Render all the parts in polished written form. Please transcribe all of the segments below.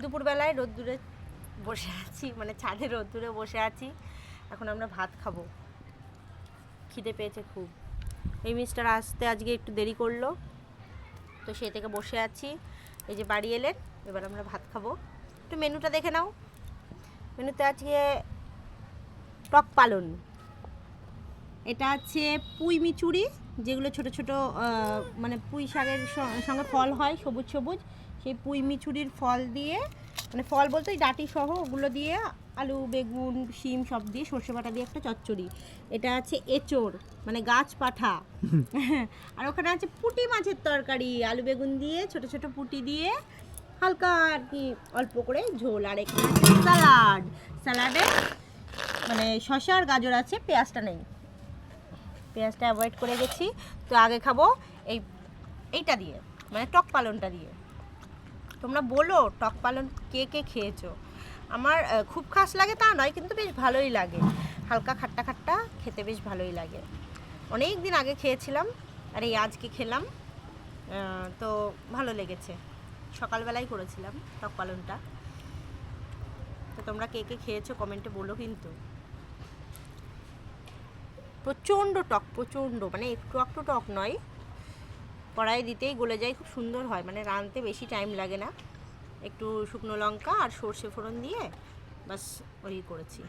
দুপুরবেলায় রোদ্দুরে বসে আছি, মানে ছাদে রোদ্দুরে বসে আছি। এখন আমরা ভাত খাবো, খিদে পেয়েছে খুব। এই মিস্টার আসতে আজকে একটু দেরি করলো, তো সে থেকে বসে আছি। এই যে বাড়ি এলেন, এবার আমরা ভাত খাবো। একটু মেনুটা দেখে নাও। মেনুতে আজকে টক পালন, এটা আছে পুঁই মিচুড়ি, যেগুলো ছোট ছোট মানে পুঁই শাকের সঙ্গে ফল হয় সবুজ সবুজ, সেই পুঁই মিচুড়ির ফল দিয়ে, মানে ফল বলতে ওই ডাঁটি সহ ওগুলো দিয়ে আলু বেগুন শিম সব দিয়ে সর্ষে বাটা দিয়ে একটা চচ্চড়ি। এটা আছে এঁচোড়, মানে গাছ পাঠা। আর ওখানে আছে পুঁটি মাছের তরকারি, আলু বেগুন দিয়ে ছোট ছোট পুঁটি দিয়ে হালকা আর কি অল্প করে ঝোল। আর এখানে আছে স্যালাড, স্যালাডে মানে শসা আর গাজর আছে, পেঁয়াজটা নেই, পেঁয়াজটা অ্যাভয়েড করে গেছি। তো আগে খাবো এইটা দিয়ে, মানে টক পালনটা দিয়ে। তোমরা বলো টক পালন কে কে খেয়েছো। আমার খুব খাস লাগে তা নয়, কিন্তু বেশ ভালোই লাগে, হালকা খাট্টা খাট্টা খেতে বেশ ভালোই লাগে। অনেক দিন আগে খেয়েছিলাম, আর এই আজকে খেলাম, তো ভালো লেগেছে। সকালবেলায় করেছিলাম টক পালনটা। তো তোমরা কে কে খেয়েছো কমেন্টে বলো কিন্তু। প্রচণ্ড টক, প্রচণ্ড, মানে একটু একটু টক নয়, কড়াই দিতেই গলে যায়, খুব সুন্দর হয়, মানে রাঁধতে বেশি টাইম লাগে না। একটু শুকনো লঙ্কা আর সর্ষে ফোড়ন দিয়ে বাস ওই করেছি।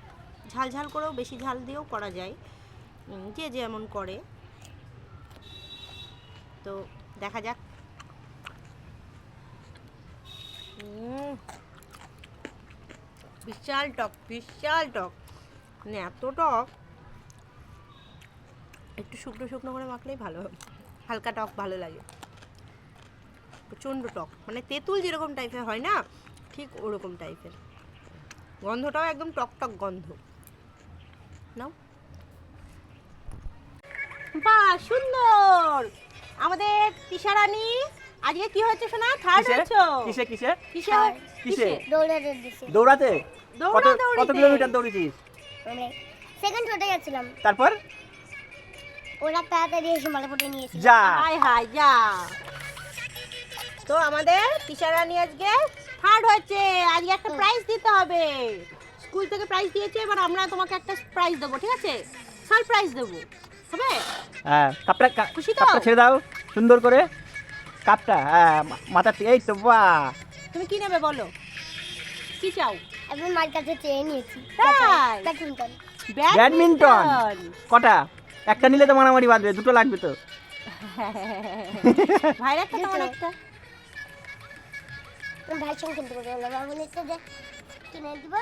ঝাল ঝাল করেও, বেশি ঝাল দিয়েও করা যায়, যে যেমন করে। তো দেখা যাক। বিশাল টক, বিশাল টক, মানে এত টক, একটু শুকনো শুকনো করে মাখলেই ভালো হবে। হালকা টক ভালো লাগে, প্রচণ্ড টক, মানে তেঁতুল যেরকম টাইপের হয় না, ঠিক ওরকম টাইপের। গন্ধটাও একদম টক টক গন্ধ। নাও, বাহ সুন্দর। আমাদের তিশারানী আজকে কি হয়েছে শোনা? থার্ড হয়েছে। কিসে কিসে কিসে কিসে? দৌড়াতে। দৌড়াতে? কত কিলোমিটার দৌড়েছিস? মানে সেকেন্ড হতে গেছিলাম, তারপর ওরা তাড়াতাড়ি এসে মালাপটে নিয়েছিল। যা, হাই হাই যা। তো আমাদের তিশারানী আজকে থার্ড হয়েছে, আজকে একটা প্রাইজ দিতে হবে। স্কুল থেকে প্রাইজ দিয়েছে, এবার আমরা তোমাকে একটা প্রাইজ দেবো, ঠিক আছে? সারপ্রাইজ দেবো, হবে? হ্যাঁ কাপটা, খুশি তো? কাপটা ছেড়ে দাও সুন্দর করে, কাপটা, হ্যাঁ মাথা, এই তো বাহ। তুমি কি নেবে বলো, কি চাও? আমি মার কাছে চেয়ে নিয়েছি তাই? ব্যাডমিন্টন। ব্যাডমিন্টন কটা? একটা নিলে তো মারামারি বাঁধবে, দুটো লাগবে তো। ভাইয়ের একটা, তোমার একটা। ভাইয়ের সঙ্গে খেলতে পারবো, বাবা বলেছে যে কিনে দিব।